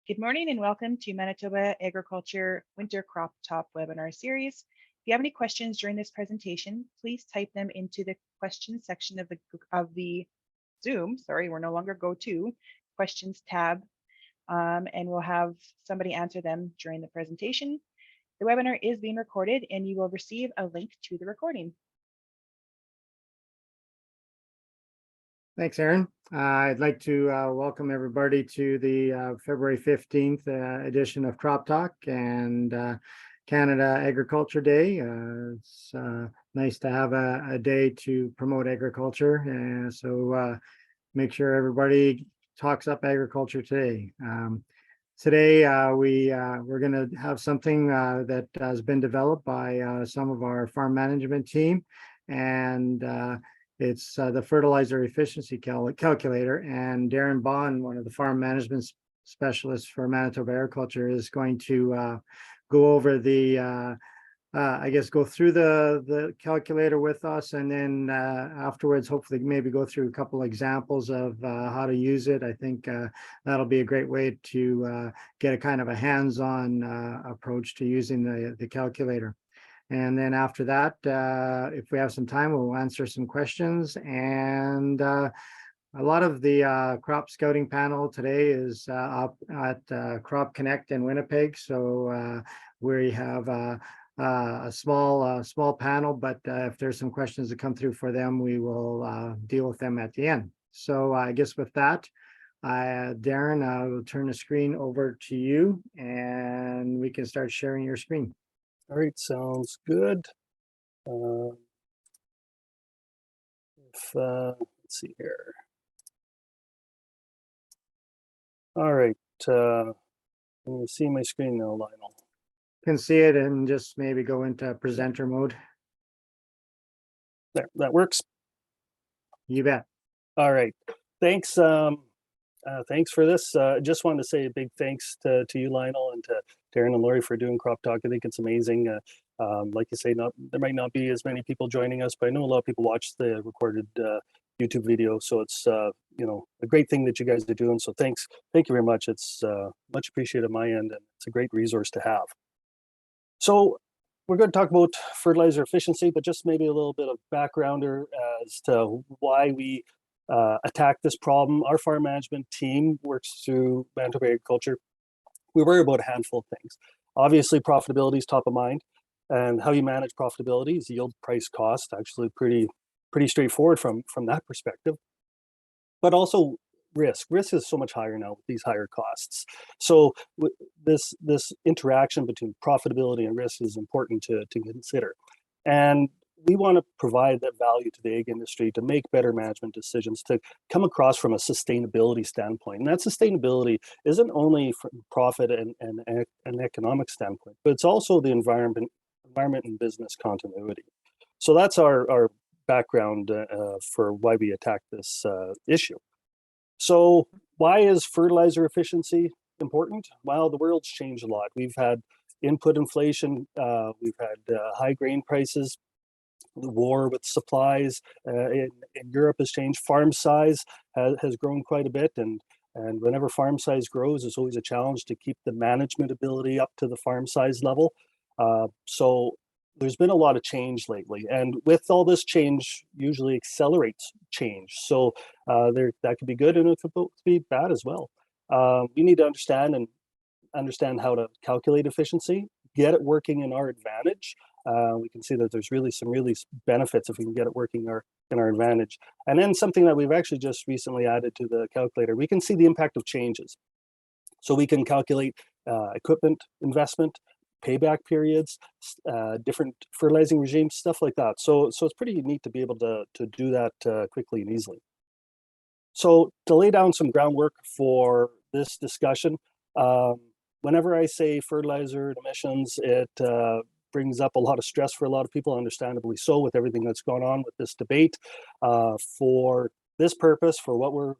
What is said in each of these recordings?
Good morning and welcome to Manitoba Agriculture Winter Crop Top webinar series. If you have any questions during this presentation, please type them into the questions section of the Zoom. Sorry, we're no longer GoTo questions tab, and we'll have somebody answer them during the presentation. The webinar is being recorded and you will receive a link to the recording. Thanks, Aaron. I'd like to welcome everybody to the February 15th edition of Crop Talk and Canada Agriculture Day. It's nice to have a day to promote agriculture, and so make sure everybody talks up agriculture today. Today, we're going to have something that has been developed by some of our farm management team, and it's the fertilizer efficiency calculator, and Darren Bond, one of the farm management specialists for Manitoba Agriculture, is going to go over the, go through the calculator with us, and then afterwards, hopefully maybe go through a couple examples of how to use it. I think that'll be a great way to get a kind of a hands-on approach to using the calculator. And then after that, if we have some time, we'll answer some questions. And a lot of the crop scouting panel today is up at Crop Connect in Winnipeg. So we have a small panel, but if there's some questions that come through for them, we will deal with them at the end. So I guess with that, Darren, I will turn the screen over to you and we can start sharing your screen. All right, sounds good. Let's see here. All right, can you see my screen now, Lionel? Can see it and just maybe go into presenter mode. There, that works. You bet. All right, thanks. Thanks for this. Just wanted to say a big thanks to you, Lionel, and to Darren and Lori for doing Crop Talk. I think it's amazing. Like you say, there might not be as many people joining us, but I know a lot of people watch the recorded YouTube video. So it's a great thing that you guys are doing. So thank you very much. It's much appreciated on my end, and it's a great resource to have. So we're going to talk about fertilizer efficiency, but just maybe a little bit of backgrounder as to why we attack this problem. Our farm management team works through Manitoba Agriculture. We worry about a handful of things. Obviously, profitability is top of mind, and how you manage profitability is yield, price, cost. Actually, pretty straightforward from that perspective. But also risk. Risk is so much higher now with these higher costs. So this interaction between profitability and risk is important to consider. And we want to provide that value to the ag industry to make better management decisions, to come across from a sustainability standpoint. And that sustainability isn't only from profit and an economic standpoint, but it's also the environment and business continuity. So that's our background for why we attack this issue. So why is fertilizer efficiency important? Well, the world's changed a lot. We've had input inflation, we've had high grain prices, the war with supplies in Europe has changed. Farm size has grown quite a bit, and whenever farm size grows, it's always a challenge to keep the management ability up to the farm size level. So there's been a lot of change lately, and with all this change, usually accelerates change. So that could be good, and it could be bad as well. We need to understand how to calculate efficiency, get it working in our advantage. We can see that there's some benefits if we can get it working in our advantage. And then something that we've actually just recently added to the calculator, we can see the impact of changes. So we can calculate equipment investment, payback periods, different fertilizing regimes, stuff like that. So it's pretty neat to be able to do that quickly and easily. So to lay down some groundwork for this discussion, whenever I say fertilizer emissions, it brings up a lot of stress for a lot of people, understandably so, with everything that's gone on with this debate. For this purpose, for what we're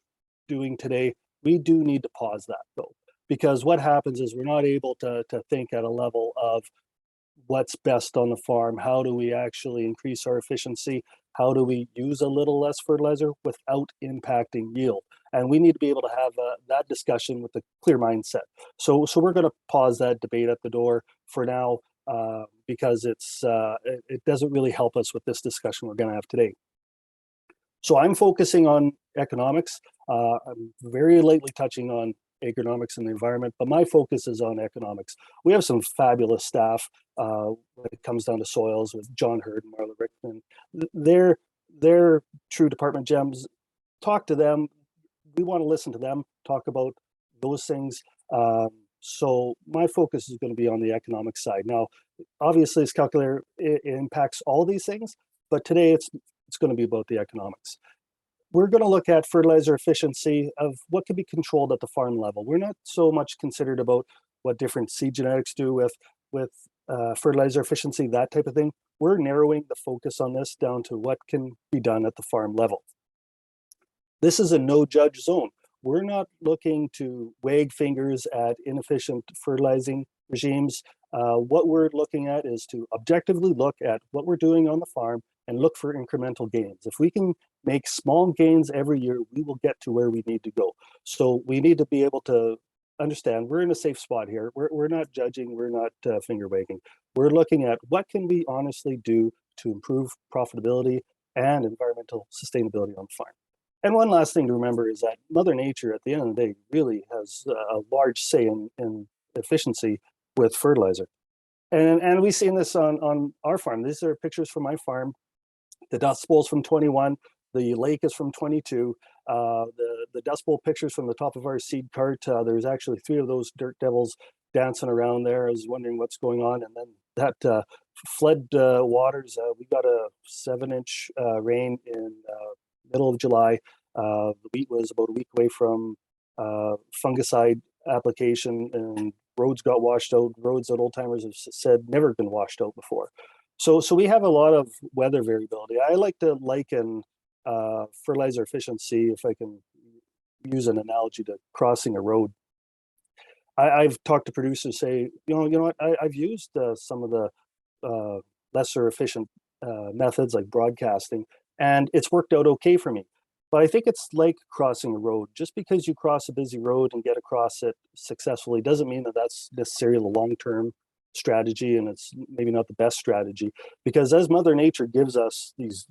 doing today, we do need to pause that though, because what happens is we're not able to think at a level of what's best on the farm. How do we actually increase our efficiency? How do we use a little less fertilizer without impacting yield? And we need to be able to have that discussion with a clear mindset. So we're going to pause that debate at the door for now, because it doesn't really help us with this discussion we're going to have today. So I'm focusing on economics. I'm very lightly touching on agronomics and the environment, but my focus is on economics. We have some fabulous staff when it comes down to soils with John Hurd and Marla Rickman. They're true department gems. Talk to them. We want to listen to them, talk about those things. So my focus is going to be on the economic side. Now, obviously, this calculator it impacts all these things, but today it's going to be about the economics. We're going to look at fertilizer efficiency of what can be controlled at the farm level. We're not so much considered about what different seed genetics do with fertilizer efficiency, that type of thing. We're narrowing the focus on this down to what can be done at the farm level. This is a no-judge zone. We're not looking to wag fingers at inefficient fertilizing regimes. What we're looking at is to objectively look at what we're doing on the farm and look for incremental gains. If we can make small gains every year, we will get to where we need to go. So we need to be able to understand we're in a safe spot here. We're not judging, we're not finger wagging. We're looking at what can we honestly do to improve profitability and environmental sustainability on the farm. And one last thing to remember is that Mother Nature, at the end of the day, really has a large say in efficiency with fertilizer. And we've seen this on our farm. These are pictures from my farm. The Dust Bowl's from 21. The lake is from 22. The Dust Bowl pictures from the top of our seed cart. There's actually 3 of those dirt devils dancing around there. I was wondering what's going on. And then that flood waters, we got a 7-inch rain in middle of July. The wheat was about a week away from fungicide application, and roads got washed out. Roads that old timers have said never been washed out before. So we have a lot of weather variability. I like to liken fertilizer efficiency, if I can use an analogy, to crossing a road. I've talked to producers say, you know what, I've used some of the lesser efficient methods like broadcasting, and it's worked out okay for me. But I think it's like crossing a road. Just because you cross a busy road and get across it successfully doesn't mean that that's necessarily the long-term strategy, and it's maybe not the best strategy. Because as Mother Nature gives us these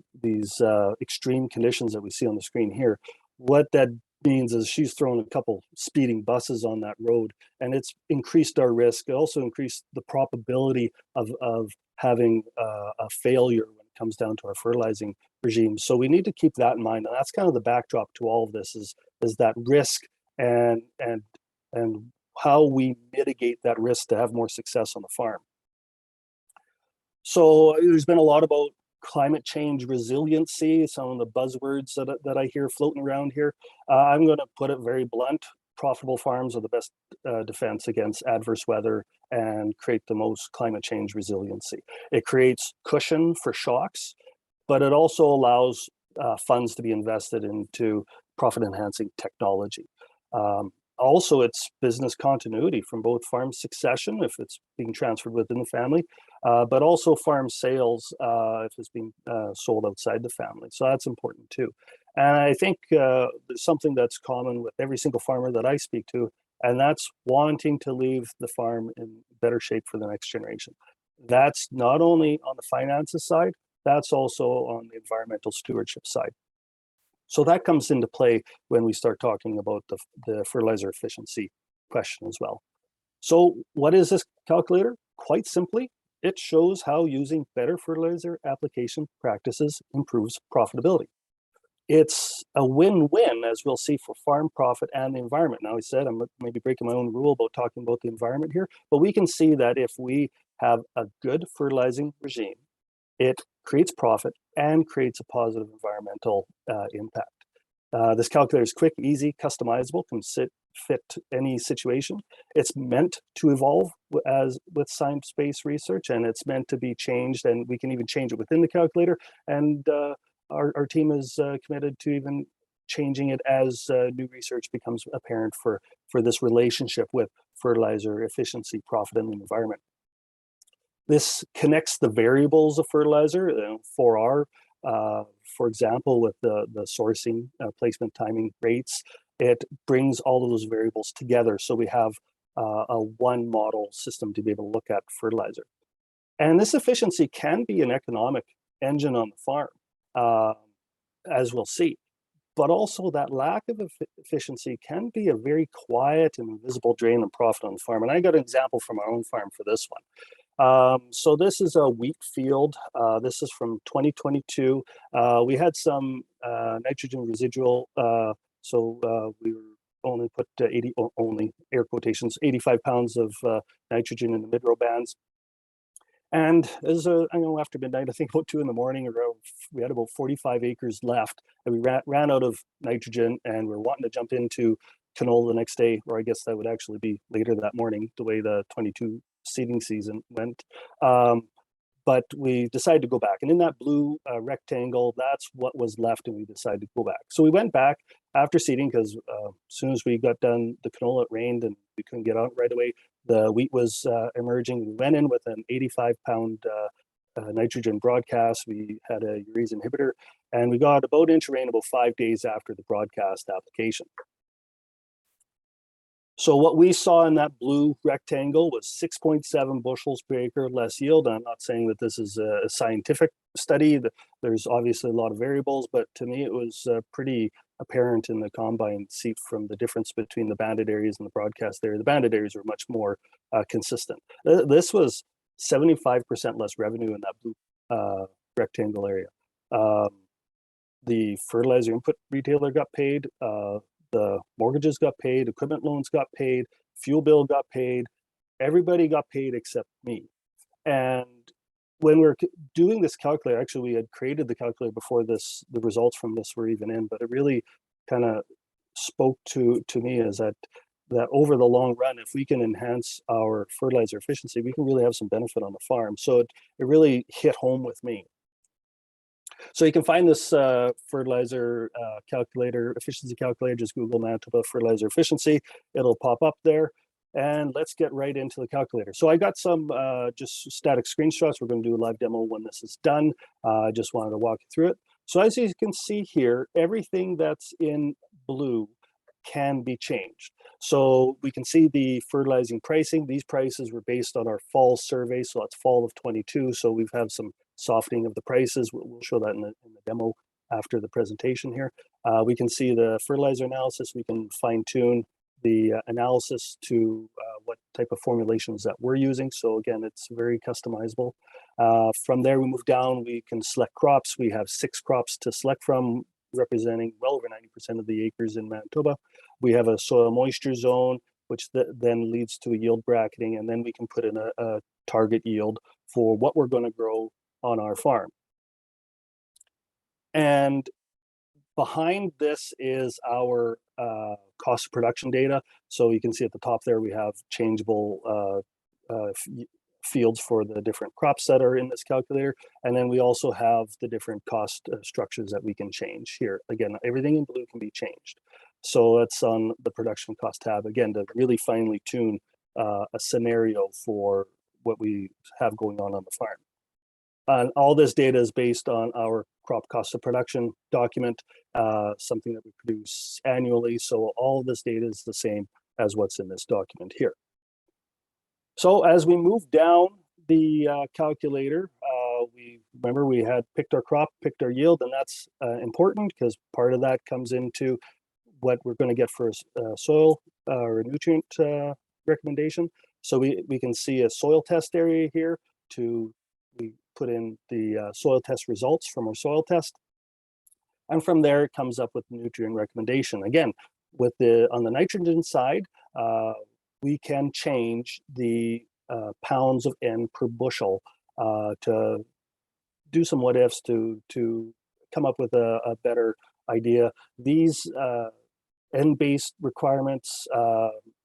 extreme conditions that we see on the screen here, what that means is she's thrown a couple speeding buses on that road, and it's increased our risk. It also increased the probability of having a failure when it comes down to our fertilizing regime. So we need to keep that in mind, and that's kind of the backdrop to all of this is that risk and how we mitigate that risk to have more success on the farm. So there's been a lot about climate change resiliency, some of the buzzwords that I hear floating around here. I'm going to put it very blunt. Profitable farms are the best defense against adverse weather and create the most climate change resiliency. It creates cushion for shocks, but it also allows funds to be invested into profit-enhancing technology. Also, it's business continuity from both farm succession, if it's being transferred within the family, but also farm sales if it's being sold outside the family. So that's important too. And I think there's something that's common with every single farmer that I speak to, and that's wanting to leave the farm in better shape for the next generation. That's not only on the finances side, that's also on the environmental stewardship side. So that comes into play when we start talking about the fertilizer efficiency question as well. So what is this calculator? Quite simply, it shows how using better fertilizer application practices improves profitability. It's a win-win, as we'll see, for farm profit and the environment. Now, I said I'm maybe breaking my own rule about talking about the environment here, but we can see that if we have a good fertilizing regime, it creates profit and creates a positive environmental impact. This calculator is quick, easy, customizable, can fit any situation. It's meant to evolve as with science-based research, and it's meant to be changed, and we can even change it within the calculator. And our team is committed to even changing it as new research becomes apparent for this relationship with fertilizer efficiency, profit, and the environment. This connects the variables of fertilizer for example, with the sourcing, placement, timing, rates. It brings all of those variables together, so we have a one model system to be able to look at fertilizer. And this efficiency can be an economic engine on the farm, as we'll see. But also that lack of efficiency can be a very quiet and invisible drain on profit on the farm. And I got an example from our own farm for this one. So this is a wheat field. This is from 2022. We had some nitrogen residual, so we were only put 80, only air quotations, 85 pounds of nitrogen in the mid-row bands. And as I know, after midnight, I think about 2 in the morning, we had about 45 acres left, and we ran out of nitrogen, and we're wanting to jump into canola the next day, or I guess that would actually be later that morning, the way the 22 seeding season went. But we decided to go back, and in that blue rectangle, that's what was left, and we decided to go back. So we went back after seeding, because as soon as we got done the canola, it rained and we couldn't get out right away. The wheat was emerging. We went in with an 85-pound nitrogen broadcast. We had a urease inhibitor, and we got about 1 inch of rain about 5 days after the broadcast application. So what we saw in that blue rectangle was 6.7 bushels per acre less yield. I'm not saying that this is a scientific study. There's obviously a lot of variables, but to me it was pretty apparent in the combine seat from the difference between the banded areas and the broadcast area. The banded areas were much more consistent. This was 75% less revenue in that blue rectangle area. The fertilizer input retailer got paid. The mortgages got paid, equipment loans got paid, fuel bill got paid, everybody got paid except me. And when we're doing this calculator, actually we had created the calculator before the results from this were even in, but it really kind of spoke to me as that over the long run, if we can enhance our fertilizer efficiency, we can really have some benefit on the farm. So it really hit home with me. So you can find this fertilizer calculator, efficiency calculator, just Google Manitoba fertilizer efficiency. It'll pop up there. And let's get right into the calculator. So I got some just static screenshots. We're going to do a live demo when this is done. I just wanted to walk you through it. So as you can see here, everything that's in blue can be changed. So we can see the fertilizing pricing. These prices were based on our fall survey. So that's fall of 22. So we've had some softening of the prices. We'll show that in the demo after the presentation here. We can see the fertilizer analysis. We can fine tune the analysis to what type of formulations that we're using. So again, it's very customizable. From there, we move down, we can select crops. We have 6 crops to select from, representing well over 90% of the acres in Manitoba. We have a soil moisture zone, which then leads to a yield bracketing, and then we can put in a target yield for what we're going to grow on our farm. And behind this is our cost of production data. So you can see at the top there, we have changeable fields for the different crops that are in this calculator. And then we also have the different cost structures that we can change here. Again, everything in blue can be changed. So that's on the production cost tab, again, to really finely tune a scenario for what we have going on the farm. And all this data is based on our crop cost of production document, something that we produce annually. So all this data is the same as what's in this document here. So as we move down the calculator, we had picked our crop, picked our yield, and that's important because part of that comes into what we're going to get for soil or nutrient recommendation. So we can see a soil test area here. We put in the soil test results from our soil test, and from there it comes up with nutrient recommendation. Again, on the nitrogen side, we can change the pounds of N per bushel to do some what ifs to come up with a better idea. These N-based requirements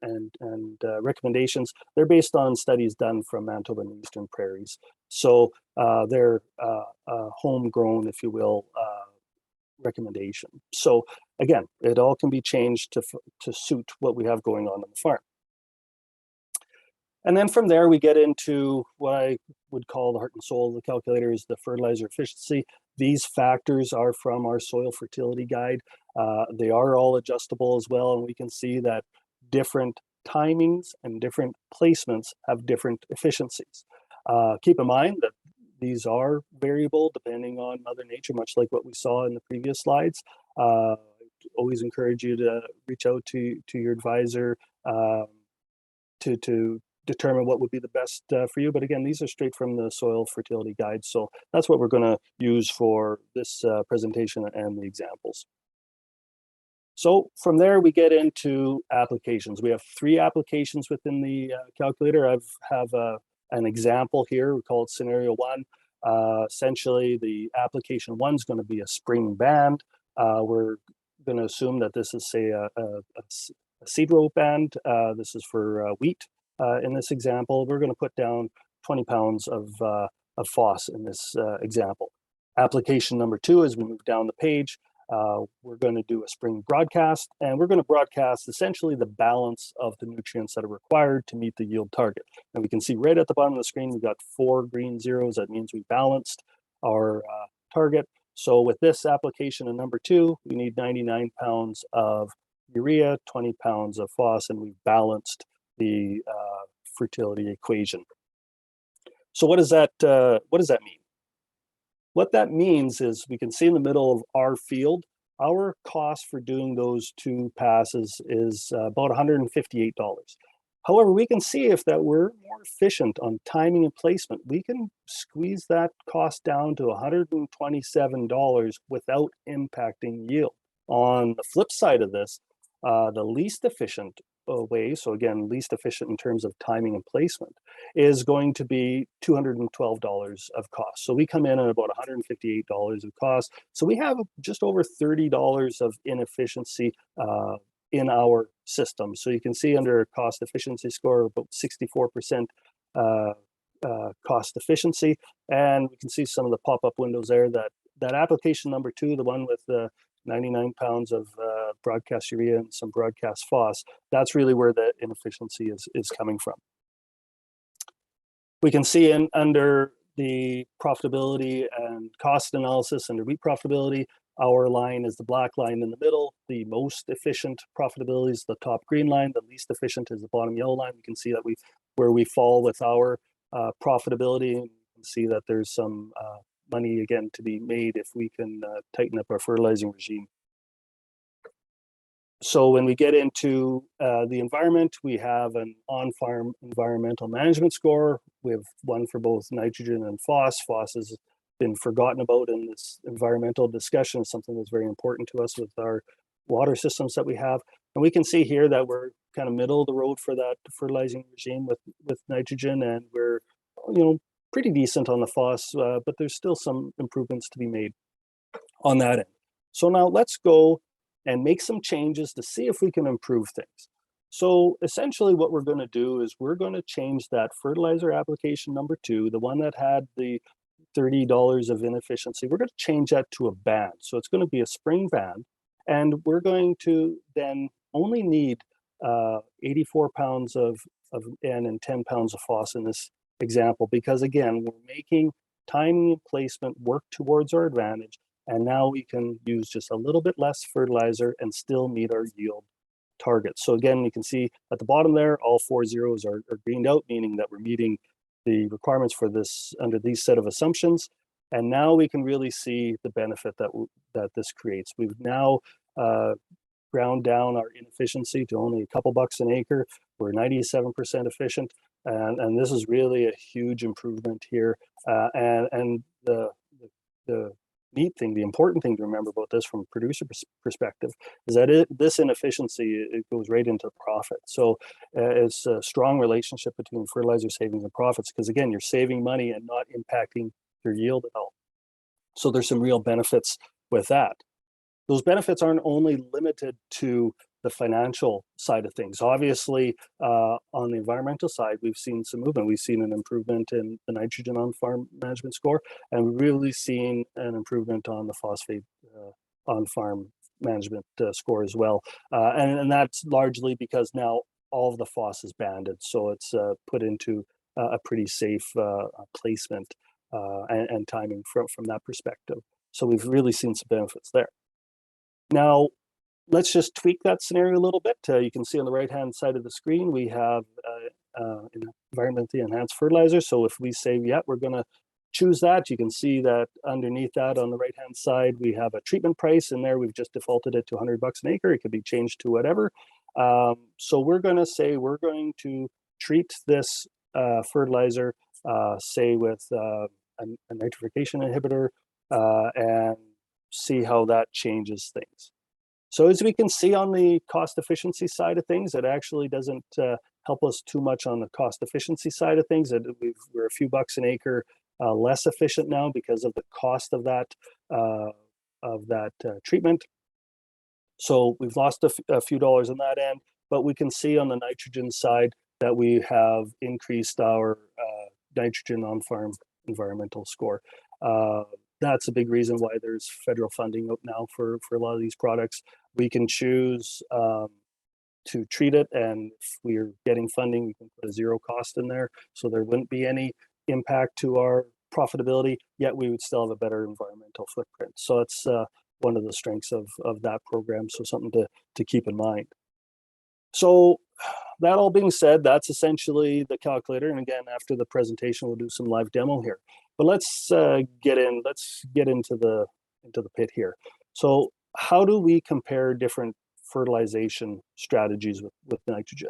and recommendations, they're based on studies done from Manitoba and Eastern Prairies. So they're homegrown, if you will, recommendation. So again, it all can be changed to suit what we have going on the farm. And then from there, we get into what I would call the heart and soul of the calculator is the fertilizer efficiency. These factors are from our soil fertility guide. They are all adjustable as well, and we can see that different timings and different placements have different efficiencies. Keep in mind that these are variable depending on Mother Nature, much like what we saw in the previous slides. Always encourage you to reach out to your advisor to determine what would be the best for you. But again, these are straight from the soil fertility guide. So that's what we're going to use for this presentation and the examples. So from there, we get into applications. We have 3 applications within the calculator. I have an example here. We call it scenario 1. Essentially, the application 1 is going to be a spring band. We're going to assume that this is, say, a seed row band. This is for wheat. In this example, we're going to put down 20 pounds of phos in this example. Application number 2, as we move down the page, we're going to do a spring broadcast, and we're going to broadcast essentially the balance of the nutrients that are required to meet the yield target. And we can see right at the bottom of the screen, we've got 4 green zeros. That means we balanced our target. So with this application in number 2, we need 99 pounds of urea, 20 pounds of phos, and we've balanced the fertility equation. So what does that mean? What that means is we can see in the middle of our field, our cost for doing those 2 passes is about $158. However, we can see if that we're more efficient on timing and placement, we can squeeze that cost down to $127 without impacting yield. On the flip side of this, the least efficient way, so again, least efficient in terms of timing and placement, is going to be $212 of cost. So we come in at about $158 of cost. So we have just over $30 of inefficiency in our system. So you can see under a cost efficiency score of about 64% cost efficiency. And we can see some of the pop-up windows there that application number 2, the one with the 99 pounds of broadcast urea and some broadcast phos, that's really where the inefficiency is coming from. We can see under the profitability and cost analysis under wheat profitability, our line is the black line in the middle. The most efficient profitability is the top green line. The least efficient is the bottom yellow line. We can see that where we fall with our profitability, and we can see that there's some money again to be made if we can tighten up our fertilizing regime. So when we get into the environment, we have an on-farm environmental management score. We have one for both nitrogen and phos. Phos has been forgotten about in this environmental discussion. It's something that's very important to us with our water systems that we have. And we can see here that we're kind of middle of the road for that fertilizing regime with nitrogen, and we're, pretty decent on the phos, but there's still some improvements to be made on that end. So now let's go and make some changes to see if we can improve things. So essentially what we're going to do is we're going to change that fertilizer application number 2, the one that had the $30 of inefficiency. We're going to change that to a band. So it's going to be a spring band, and we're going to then only need 84 pounds of N and 10 pounds of phos in this example, because again, we're making timing and placement work towards our advantage, and now we can use just a little bit less fertilizer and still meet our yield targets. So again, you can see at the bottom there, all 4 zeros are greened out, meaning that we're meeting the requirements for this under these set of assumptions. And now we can really see the benefit that this creates. We've now ground down our inefficiency to only a couple bucks an acre. We're 97% efficient. And this is really a huge improvement here. And the neat thing, the important thing to remember about this from a producer perspective is that this inefficiency, it goes right into profit. So it's a strong relationship between fertilizer savings and profits, because again, you're saving money and not impacting your yield at all. So there's some real benefits with that. Those benefits aren't only limited to the financial side of things. Obviously, on the environmental side, we've seen some movement. We've seen an improvement in the nitrogen on-farm management score, and we've really seen an improvement on the phosphate on-farm management score as well. And that's largely because now all of the phos is banded, so it's put into a pretty safe placement and timing from that perspective. So we've really seen some benefits there. Now, let's just tweak that scenario a little bit. You can see on the right-hand side of the screen, we have environmentally enhanced fertilizer. So if we say, yeah, we're going to choose that, you can see that underneath that on the right-hand side, we have a treatment price in there. We've just defaulted it to $100 an acre. It could be changed to whatever. So we're going to say we're going to treat this fertilizer, say with a nitrification inhibitor, and see how that changes things. So as we can see on the cost efficiency side of things, it actually doesn't help us too much on the cost efficiency side of things. We're a few bucks an acre less efficient now because of the cost of that treatment. So we've lost a few dollars on that end, but we can see on the nitrogen side that we have increased our nitrogen on-farm environmental score. That's a big reason why there's federal funding out now for a lot of these products. We can choose to treat it, and if we're getting funding, we can put a zero cost in there, so there wouldn't be any impact to our profitability, yet we would still have a better environmental footprint. So it's one of the strengths of that program, so something to keep in mind. So that all being said, that's essentially the calculator. And again, after the presentation, we'll do some live demo here. But let's get into the pit here. So how do we compare different fertilization strategies with nitrogen?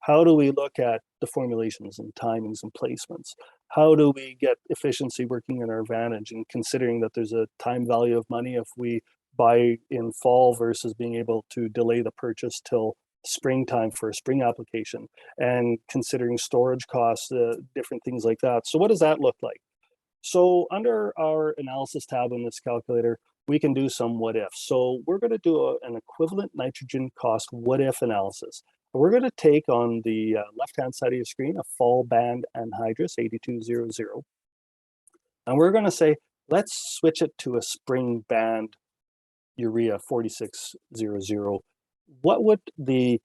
How do we look at the formulations and timings and placements? How do we get efficiency working in our advantage, and considering that there's a time value of money if we buy in fall versus being able to delay the purchase till springtime for a spring application, and considering storage costs, different things like that. So what does that look like? So under our analysis tab in this calculator, we can do some what if. So we're going to do an equivalent nitrogen cost what if analysis. We're going to take on the left-hand side of your screen a fall band anhydrous 8200, and we're going to say, let's switch it to a spring band urea 4600. What would the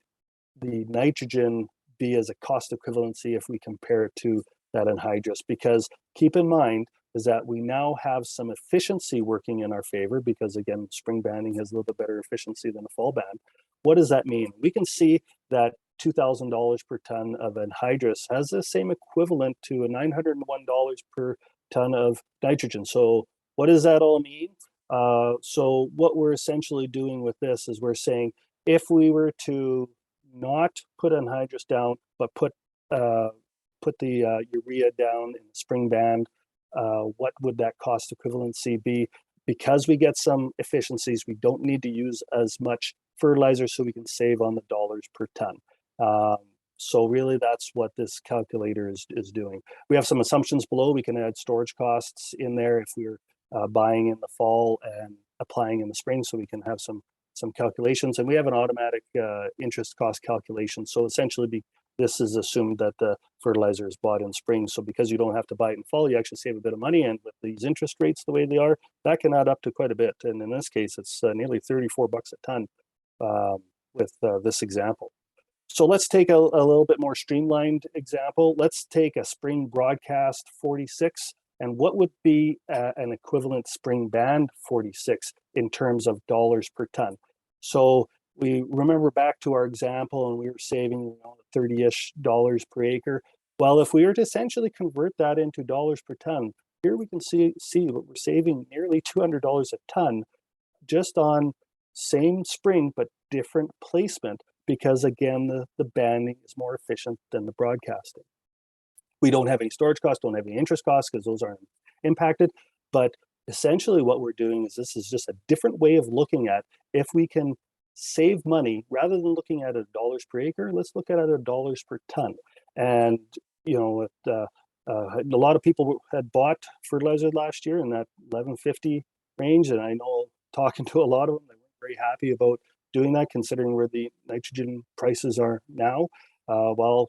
nitrogen be as a cost equivalency if we compare it to that anhydrous? Because keep in mind is that we now have some efficiency working in our favor, because again, spring banding has a little bit better efficiency than a fall band. What does that mean? We can see that $2,000 per ton of anhydrous has the same equivalent to a $901 per ton of nitrogen. So what does that all mean? So what we're essentially doing with this is we're saying, if we were to not put anhydrous down, but put the urea down in the spring band, what would that cost equivalency be? Because we get some efficiencies, we don't need to use as much fertilizer, so we can save on the dollars per ton. So really, that's what this calculator is doing. We have some assumptions below. We can add storage costs in there if we're buying in the fall and applying in the spring, so we can have some calculations. And we have an automatic interest cost calculation. So essentially, this is assumed that the fertilizer is bought in spring. So because you don't have to buy it in fall, you actually save a bit of money. And with these interest rates the way they are, that can add up to quite a bit. And in this case, it's nearly 34 bucks a ton with this example. So let's take a little bit more streamlined example. Let's take a spring broadcast 46, and what would be an equivalent spring band 46 in terms of dollars per ton? So we remember back to our example, and we were saving 30-ish dollars per acre. Well, if we were to essentially convert that into dollars per ton, here we can see what we're saving, nearly $200 a ton just on same spring but different placement, because again, the banding is more efficient than the broadcasting. We don't have any storage costs, don't have any interest costs, because those aren't impacted. But essentially what we're doing is, this is just a different way of looking at, if we can save money, rather than looking at it dollars per acre, let's look at it at dollars per ton. And a lot of people had bought fertilizer last year in that $11.50 range, and I know, talking to a lot of them, they weren't very happy about doing that, considering where the nitrogen prices are now. While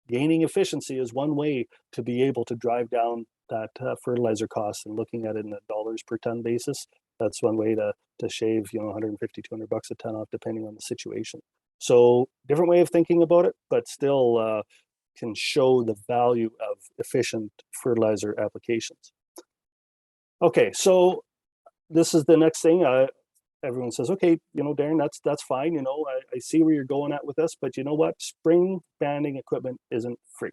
gaining efficiency is one way to be able to drive down that fertilizer cost, and looking at it in a dollars per ton basis, that's one way to shave 150, 200 bucks a ton off, depending on the situation. So different way of thinking about it, but still can show the value of efficient fertilizer applications. Okay, so this is the next thing. Everyone says, okay, Darren, that's fine. I see where you're going at with this, but you know what? Spring banding equipment isn't free.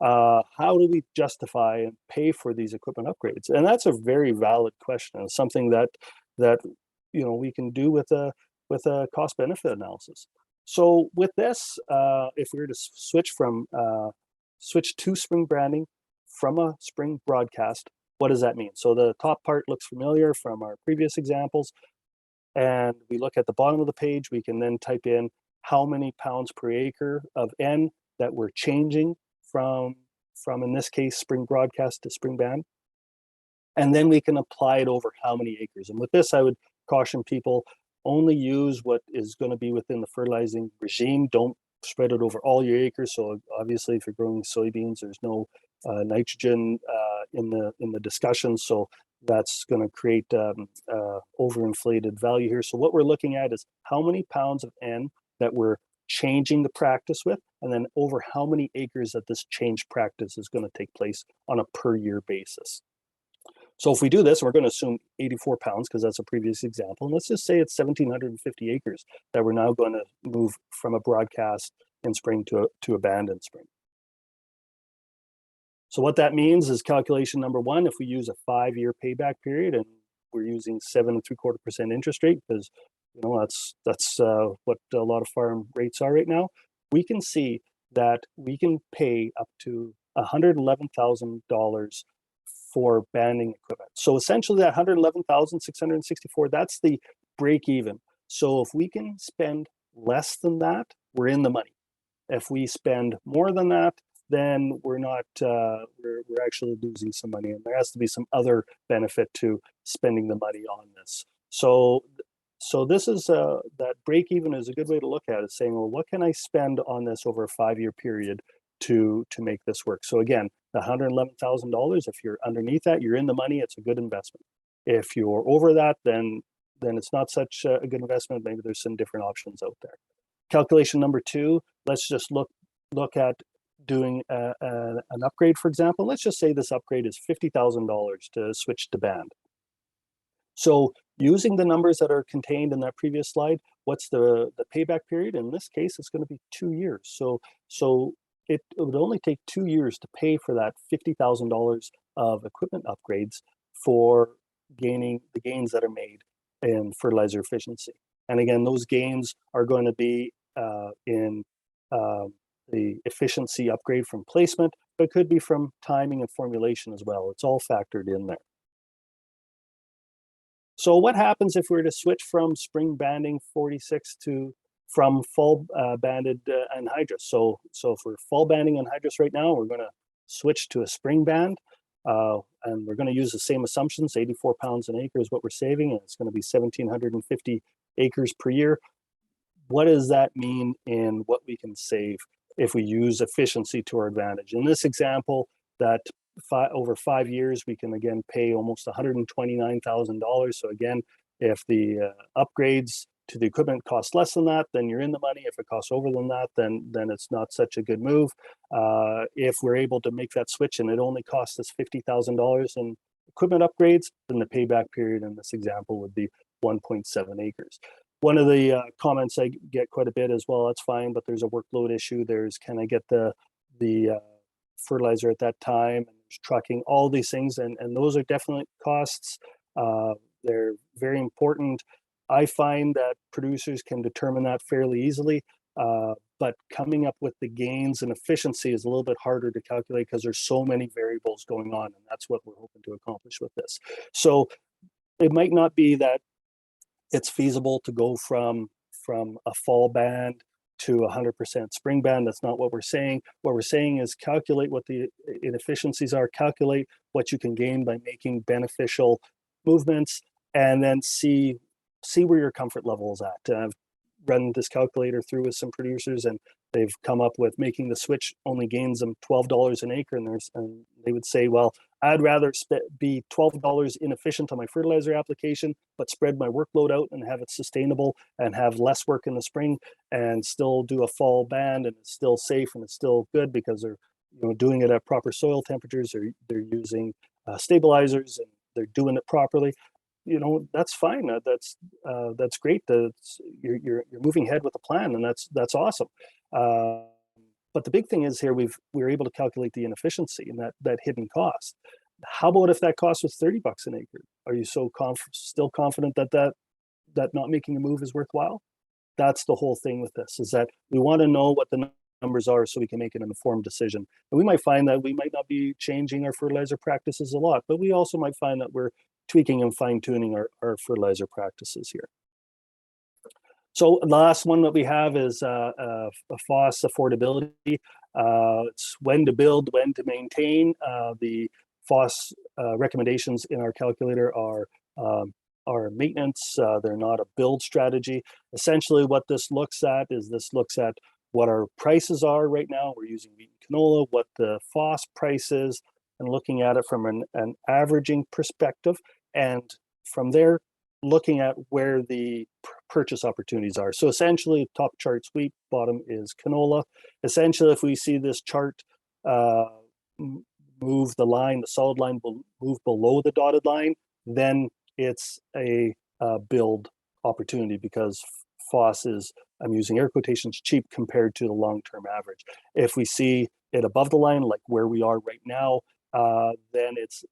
How do we justify and pay for these equipment upgrades? And that's a very valid question. It's something that we can do with a cost benefit analysis. So with this, if we were to switch to spring branding from a spring broadcast, what does that mean? So the top part looks familiar from our previous examples. And we look at the bottom of the page, we can then type in how many pounds per acre of N that we're changing from in this case, spring broadcast to spring band. And then we can apply it over how many acres. And with this, I would caution people, only use what is going to be within the fertilizing regime. Don't spread it over all your acres. So obviously, if you're growing soybeans, there's no nitrogen in the discussion. So that's going to create overinflated value here. So what we're looking at is how many pounds of N that we're changing the practice with, and then over how many acres that this change practice is going to take place on a per year basis. So if we do this, we're going to assume 84 pounds because that's a previous example. And let's just say it's 1,750 acres that we're now going to move from a broadcast in spring to a band in spring. So what that means is calculation number one, if we use a 5-year payback period and we're using 7.75% interest rate, because that's what a lot of farm rates are right now, we can see that we can pay up to $111,000 for banding equipment. So essentially that $111,664, that's the break even. So if we can spend less than that, we're in the money. If we spend more than that, then we're not, we're actually losing some money, and there has to be some other benefit to spending the money on this. So this is that break even is a good way to look at it, saying, well, what can I spend on this over a 5-year period to make this work? So again, the $111,000, if you're underneath that, you're in the money, it's a good investment. If you're over that, then it's not such a good investment. Maybe there's some different options out there. Calculation number two, let's just look at doing an upgrade, for example. Let's just say this upgrade is $50,000 to switch to band. So using the numbers that are contained in that previous slide, what's the payback period? In this case, it's going to be 2 years. So it would only take 2 years to pay for that $50,000 of equipment upgrades for gaining the gains that are made in fertilizer efficiency. And again, those gains are going to be in the efficiency upgrade from placement, but it could be from timing and formulation as well. It's all factored in there. So what happens if we were to switch from spring banding 46 from fall banded anhydrous? So if we're fall banding anhydrous right now, we're going to switch to a spring band, and we're going to use the same assumptions. 84 pounds an acre is what we're saving, and it's going to be 1,750 acres per year. What does that mean in what we can save if we use efficiency to our advantage? In this example, that over 5 years, we can again pay almost $129,000. So again, if the upgrades to the equipment cost less than that, then you're in the money. If it costs over than that, then it's not such a good move. If we're able to make that switch and it only costs us $50,000 in equipment upgrades, then the payback period in this example would be 1.7 acres. One of the comments I get quite a bit as well, that's fine, but there's a workload issue. There's, can I get the fertilizer at that time? And there's trucking, all these things, and those are definitely costs. They're very important. I find that producers can determine that fairly easily, but coming up with the gains and efficiency is a little bit harder to calculate because there's so many variables going on, and that's what we're hoping to accomplish with this. So it might not be that it's feasible to go from a fall band to 100% spring band. That's not what we're saying. What we're saying is calculate what the inefficiencies are, calculate what you can gain by making beneficial movements, and then see where your comfort level is at. I've run this calculator through with some producers, and they've come up with making the switch only gains them $12 an acre, and they would say, well, I'd rather be $12 inefficient on my fertilizer application, but spread my workload out and have it sustainable and have less work in the spring and still do a fall band, and it's still safe and it's still good because they're doing it at proper soil temperatures, or they're using stabilizers and they're doing it properly. That's fine. That's great. You're moving ahead with the plan, and that's awesome. But the big thing is here we're able to calculate the inefficiency and that hidden cost. How about if that cost was $30 an acre? Are you still confident that not making a move is worthwhile? That's the whole thing with this, is that we want to know what the numbers are so we can make an informed decision. And we might find that we might not be changing our fertilizer practices a lot, but we also might find that we're tweaking and fine-tuning our fertilizer practices here. So the last one that we have is a FOSS affordability. It's when to build, when to maintain. The FOSS recommendations in our calculator are maintenance. They're not a build strategy. Essentially what this looks at what our prices are right now. We're using wheat and canola, what the FOSS price is, and looking at it from an averaging perspective. And from there, looking at where the purchase opportunities are. So essentially, top chart's wheat, bottom is canola. Essentially, if we see this chart move the line, the solid line will move below the dotted line, then it's a build opportunity, because FOSS is, I'm using air quotations, cheap compared to the long-term average. If we see it above the line, like where we are right now, then it's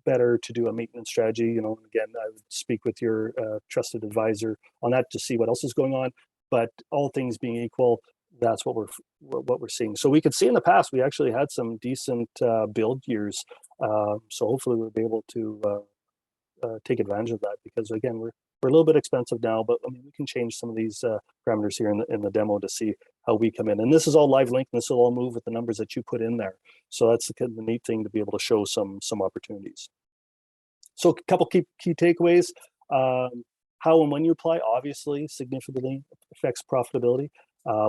better to do a maintenance strategy. And again, I would speak with your trusted advisor on that to see what else is going on. But all things being equal, that's what we're seeing. So we could see in the past we actually had some decent build years. So hopefully we'll be able to take advantage of that, because again, we're a little bit expensive now, but I mean, we can change some of these parameters here in the demo to see how we come in. And this is all live link, and this will all move with the numbers that you put in there. So that's the neat thing, to be able to show some opportunities. So a couple key takeaways. How and when you apply obviously significantly affects profitability.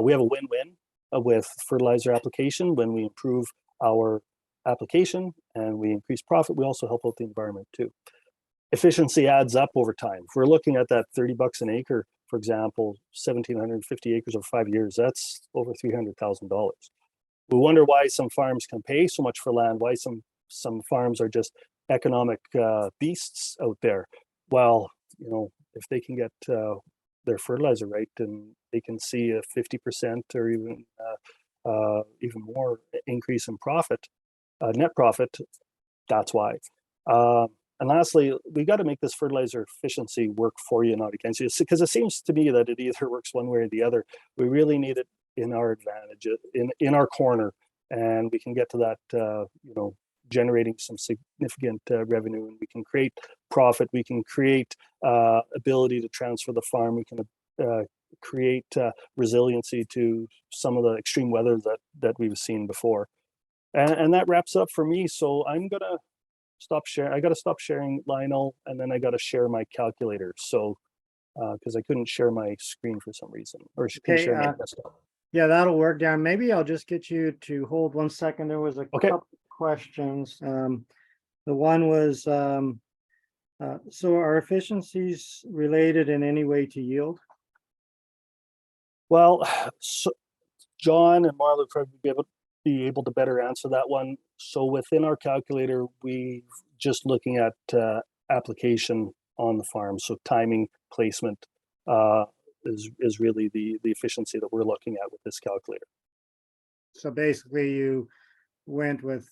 We have a win-win with fertilizer application. When we improve our application and we increase profit, we also help out the environment too. Efficiency adds up over time. If we're looking at that $30 an acre, for example, 1,750 acres over 5 years, that's over $300,000. We wonder why some farms can pay so much for land, why some farms are just economic beasts out there. Well, if they can get their fertilizer right, and they can see a 50% or even more increase in profit, net profit, that's why. And lastly, we got to make this fertilizer efficiency work for you, not against you, because it seems to me that it either works one way or the other. We really need it in our advantage, in our corner, and we can get to that, generating some significant revenue, and we can create profit. We can create ability to transfer the farm. We can create resiliency to some of the extreme weather that we've seen before. And that wraps up for me. So I'm gonna stop sharing. I got to stop sharing, Lionel, and then I got to share my calculator. So, because I couldn't share my screen for some reason, or couldn't share my desktop. Yeah, that'll work, Darren. Maybe I'll just get you to hold 1 second. There was a couple questions. The one was, so are efficiencies related in any way to yield? Well, so John and Marla would probably be able to better answer that one. So within our calculator, we just looking at application on the farm. So timing, placement is really the efficiency that we're looking at with this calculator. So basically you went with,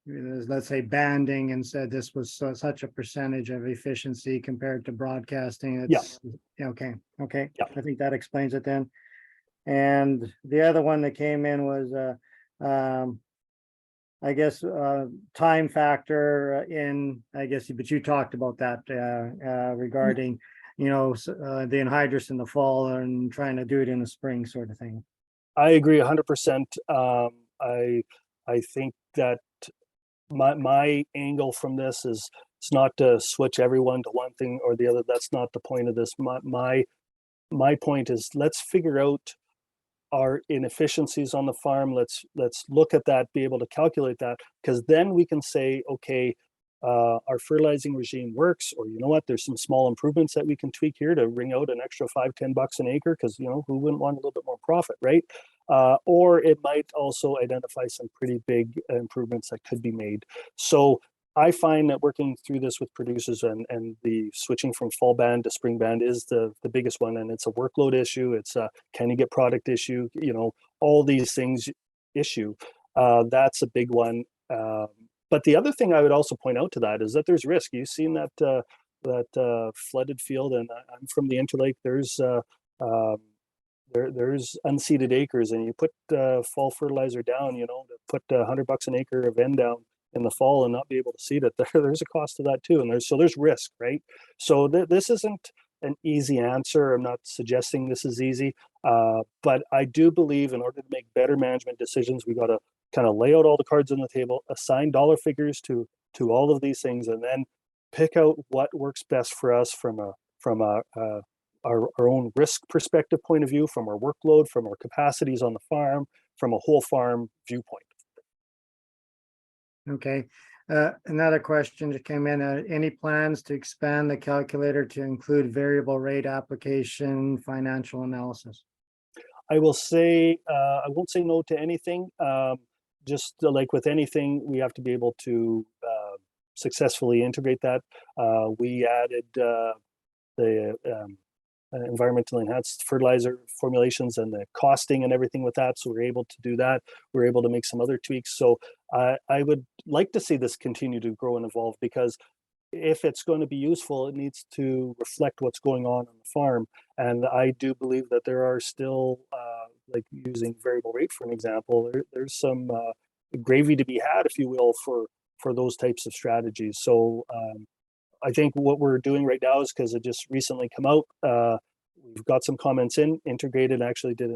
let's say, banding, and said this was such a percentage of efficiency compared to broadcasting. It's, yeah. Okay. Yeah. I think that explains it then. And the other one that came in was, I guess, time factor in, but you talked about that regarding, the anhydrous in the fall and trying to do it in the spring sort of thing. I agree 100%. I think that my angle from this is, it's not to switch everyone to one thing or the other. That's not the point of this. My point is, let's figure out are inefficiencies on the farm. Let's look at that, be able to calculate that, because then we can say, okay, our fertilizing regime works, or you know what, there's some small improvements that we can tweak here to wring out an extra $5-10 an acre, because you know, who wouldn't want a little bit more profit, right? Or it might also identify some pretty big improvements that could be made. So I find that working through this with producers and the switching from fall band to spring band is the biggest one, and it's a workload issue. It's a can you get product issue, you know, all these things issue. That's a big one. But the other thing I would also point out to that is that there's risk. You've seen that flooded field, and I'm from the Interlake. There's there's unseeded acres, and you put fall fertilizer down, you know, to put $100 an acre of N down in the fall and not be able to seed it. There's a cost to that too, and there's risk, right? So this isn't an easy answer. I'm not suggesting this is easy, but I do believe in order to make better management decisions, we got to kind of lay out all the cards on the table, assign dollar figures to all of these things, and then pick out what works best for us from our own risk perspective point of view, from our workload, from our capacities on the farm, from a whole farm viewpoint. Okay. Another question that came in, any plans to expand the calculator to include variable rate application, financial analysis? I will say, I won't say no to anything. Just like with anything, we have to be able to successfully integrate that. We added the environmentally enhanced fertilizer formulations and the costing and everything with that. So we're able to do that. We're able to make some other tweaks. So I would like to see this continue to grow and evolve, because if it's going to be useful, it needs to reflect what's going on the farm. And I do believe that there are still, like using variable rate for an example, there's some gravy to be had, if you will, for those types of strategies. So I think what we're doing right now is, because it just recently come out, we've got some comments integrated, actually did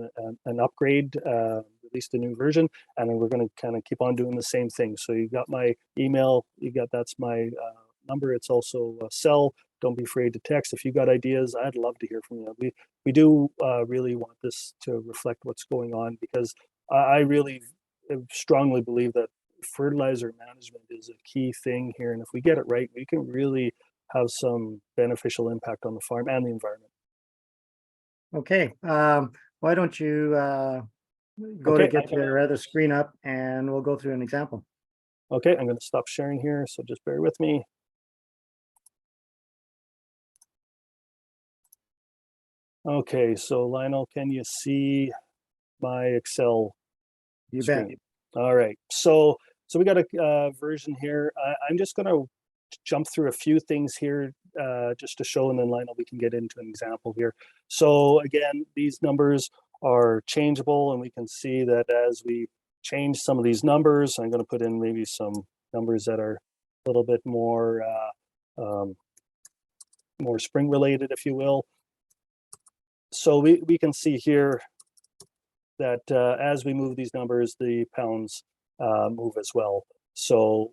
an upgrade, released a new version, and then we're going to kind of keep on doing the same thing. So you got my email, that's my number. It's also a cell. Don't be afraid to text if you got ideas. I'd love to hear from you. We do really want this to reflect what's going on, because I really strongly believe that fertilizer management is a key thing here, and if we get it right, we can really have some beneficial impact on the farm and the environment. Okay, why don't you go Okay, to get your other screen up, and we'll go through an example. Okay, I'm going to stop sharing here, so just bear with me. Okay, so Lionel, can you see my Excel You screen? bet. All right, so we got a version here. I'm just going to jump through a few things here just to show, and then Lionel, we can get into an example here. So again, these numbers are changeable, and we can see that as we change some of these numbers, I'm going to put in maybe some numbers that are a little bit more more spring related, if you will. So we can see here that as we move these numbers, the pounds move as well. So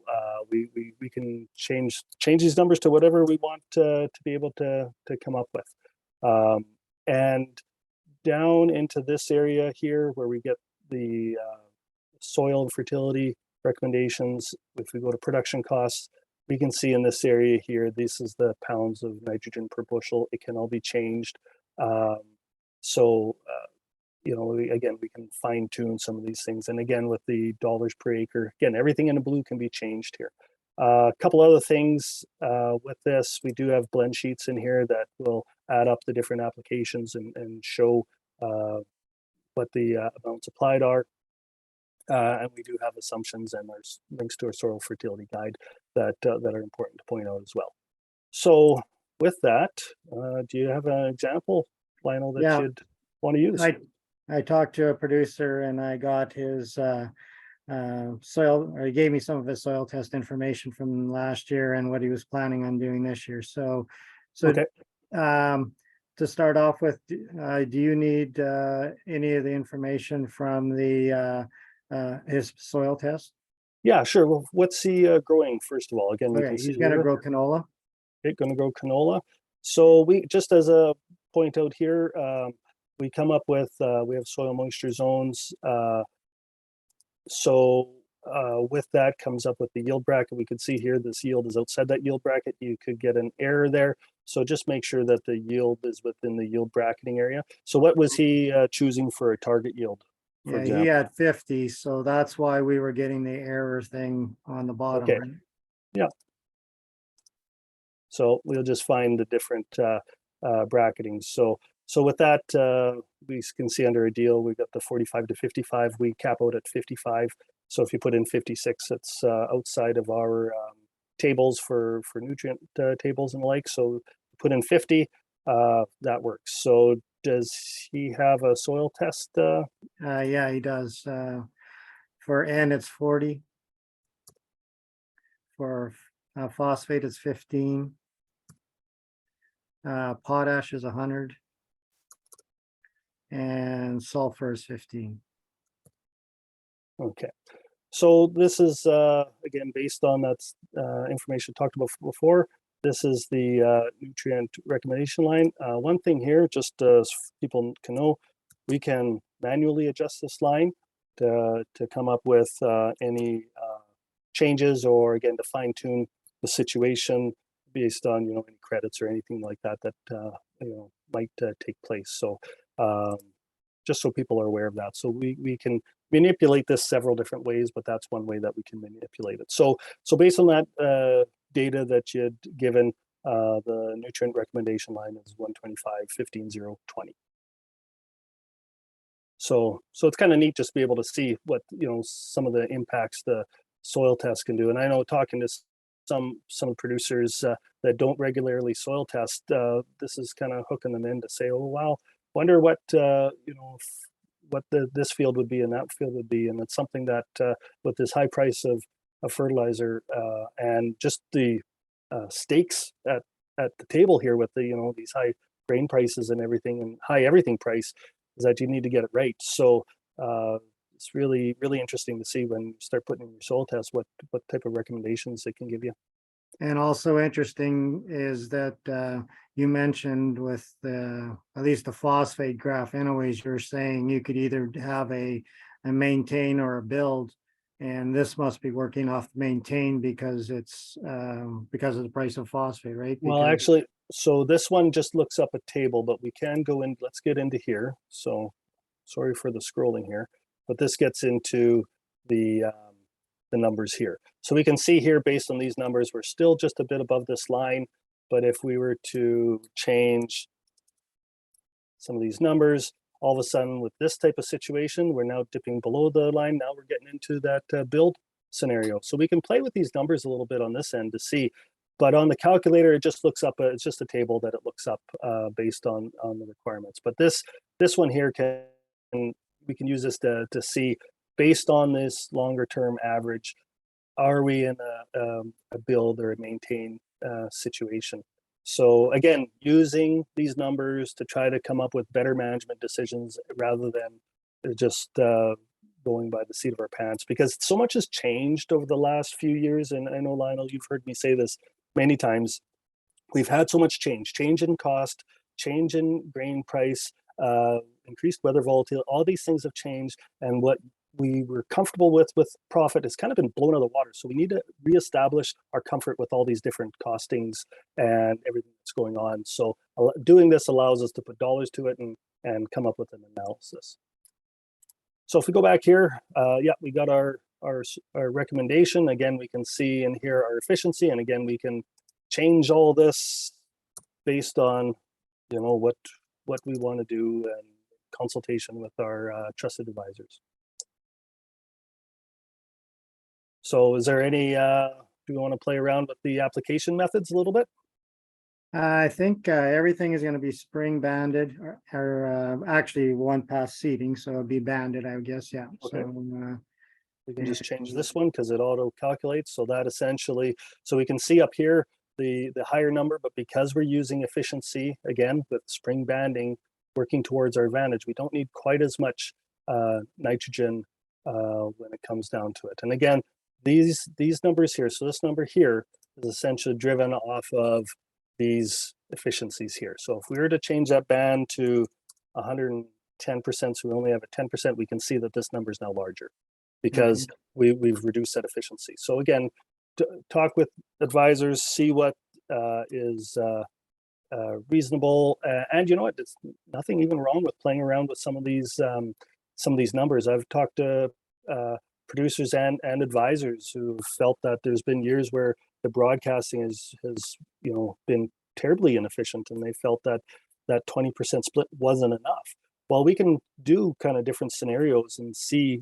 we can change these numbers to whatever we want to be able to come up with. And down into this area here where we get the soil and fertility recommendations, if we go to production costs, we can see in this area here, this is the pounds of nitrogen per bushel. It can all be changed. You know, again, we can fine tune some of these things. And again, with the dollars per acre, again, everything in the blue can be changed here. A couple other things with this, we do have blend sheets in here that will add up the different applications and show what the amounts applied are. And we do have assumptions, and there's links to our soil fertility guide that are important to point out as well. So with that, do you have an example, Lionel, that you'd want to use? I talked to a producer, and I got his soil, or he gave me some of his soil test information from last year and what he was planning on doing this year. So okay. To start off with, do you need any of the information from the his soil test? Yeah, sure. Well, what's he growing first of all? Again, we can see he's going to grow canola. Okay, going to grow canola. So we just as a point out here, we come up with, we have soil moisture zones. So with that comes up with the yield bracket. We could see here this yield is outside that yield bracket. You could get an error there. So just make sure that the yield is within the yield bracketing area. So what was he choosing for a target yield? For Yeah, example? he had 50, so that's why we were getting the error thing on the bottom. Okay. Right? Yeah. So we'll just find the different bracketings. So with that, we can see under a deal, we've got the 45 to 55. We cap out at 55. So if you put in 56, it's outside of our tables for nutrient tables and the like. So put in 50, that works. So does he have a soil test? Yeah, he does. For N, it's 40. For phosphate, it's 15. Potash is 100. And sulfur is 15. Okay. So this is, again, based on that information talked about before. This is the nutrient recommendation line. One thing here, just so people can know, we can manually adjust this line to come up with any changes, or again, to fine tune the situation based on, you know, any credits or anything like that that, you know, might take place. So just so people are aware of that. So we can manipulate this several different ways, but that's one way that we can manipulate it. So based on that data that you had given, the nutrient recommendation line is 125, 15, 0, 20. So it's kind of neat just to be able to see what, you know, some of the impacts the soil test can do. And I know talking to some producers that don't regularly soil test, this is kind of hooking them in to say, oh wow, wonder what you know, what this field would be and that field would be. And it's something that with this high price of fertilizer and just the stakes at the table here with the, you know, these high grain prices and everything, and high everything price, is that you need to get it right. So it's really interesting to see when you start putting in your soil test what type of recommendations it can give you. And also interesting is that you mentioned with at least the phosphate graph, anyways, you're saying you could either have a maintain or a build, and this must be working off maintain because it's because of the price of phosphate, right? Well, Because actually, so this one just looks up a table, but we can go in. Let's get into here. So sorry for the scrolling here, but this gets into the numbers here. So we can see here, based on these numbers, we're still just a bit above this line. But if we were to change some of these numbers, all of a sudden with this type of situation, we're now dipping below the line. Now we're getting into that build scenario. So we can play with these numbers a little bit on this end to see. But on the calculator, it just looks up, it's just a table that it looks up based on the requirements. But this one here, we can use this to see, based on this longer term average, are we in a build or a maintain situation? So again, using these numbers to try to come up with better management decisions rather than just going by the seat of our pants, because so much has changed over the last few years. And I know, Lionel, you've heard me say this many times. We've had so much change in cost, change in grain price, increased weather volatility. All these things have changed, and what we were comfortable with profit has kind of been blown out of the water. So we need to reestablish our comfort with all these different costings and everything that's going on. So doing this allows us to put dollars to it and come up with an analysis. So if we go back here, yeah, we got our recommendation. Again, we can see in here our efficiency, and again, we can change all this based on, you know, what we want to do and consultation with our trusted advisors. So is there any, do we want to play around with the application methods a little bit? I think everything is going to be spring banded, or actually one pass seeding, so it'll be banded, I guess. Yeah. Okay. So we can just change this one because it auto calculates. So that essentially, so we can see up here the higher number, but because we're using efficiency again with spring banding working towards our advantage, we don't need quite as much nitrogen when it comes down to it. And again, these numbers here, so this number here is essentially driven off of these efficiencies here. So if we were to change that band to 110%, so we only have a 10%, we can see that this number is now larger because we've reduced that efficiency. So again, talk with advisors, see what is reasonable, and you know what? There's nothing even wrong with playing around with some of these numbers. I've talked to producers and advisors who felt that there's been years where the broadcasting has been terribly inefficient, and they felt that that 20% split wasn't enough. Well, we can do kind of different scenarios and see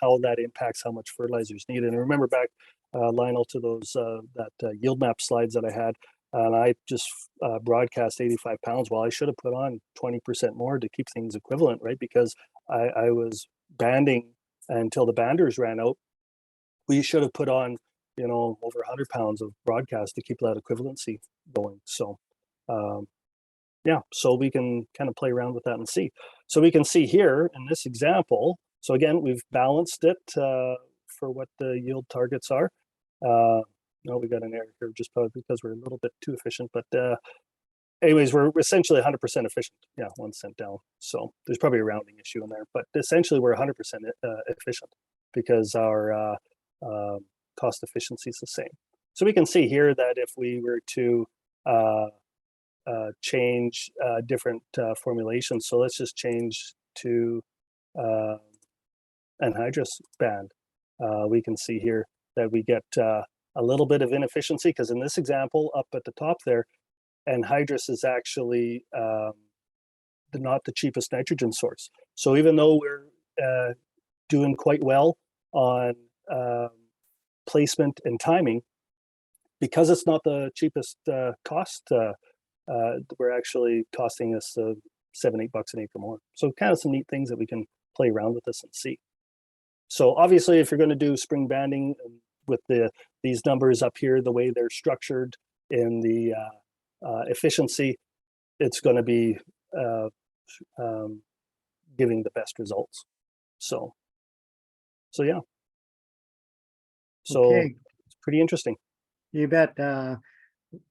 how that impacts how much fertilizer is needed. And remember back, Lionel, to those yield map slides that I had, and I just broadcast 85 pounds. Well, I should have put on 20% more to keep things equivalent, right? Because I was banding until the banders ran out. We should have put on, over 100 pounds of broadcast to keep that equivalency going. So, so we can kind of play around with that and see. So we can see here in this example, so again, we've balanced it for what the yield targets are. No, we got an error here just probably because we're a little bit too efficient, but anyways, we're essentially 100% efficient. Yeah, 1 cent down. So there's probably a rounding issue in there, but essentially we're 100% efficient because our cost efficiency is the same. So we can see here that if we were to change different formulations, so let's just change to anhydrous band. We can see here that we get a little bit of inefficiency because in this example up at the top there, anhydrous is actually not the cheapest nitrogen source. So even though we're doing quite well on placement and timing, because it's not the cheapest cost, we're actually costing us $7-8 an acre more. So kind of some neat things that we can play around with this and see. So obviously, if you're going to do spring banding with these numbers up here, the way they're structured in the efficiency, it's going to be giving the best results. So yeah. So Okay. it's pretty interesting. You bet.